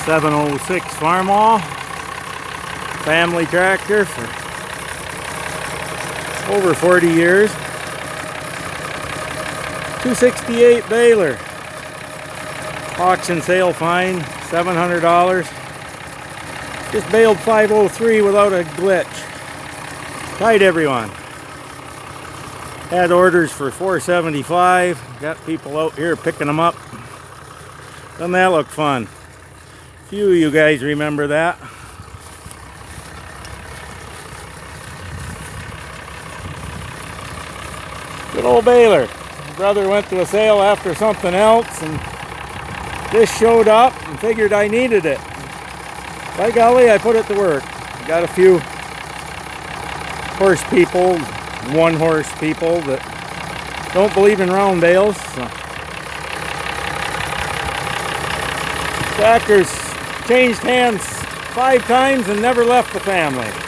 706 Farmall family tractor for over 40 years. 268 baler. Auction sale fine, $700. Just baled 503 without a glitch. Tight, everyone. Had orders for 475. Got people out here picking them up. Doesn't that look fun? Few of you guys remember that. Good old baler. My brother went to a sale after something else and this showed up and figured I needed it. By golly, I put it to work. Got a few horse people, one horse people that don't believe in round bales. So. Tractor's changed hands 5 times and never left the family.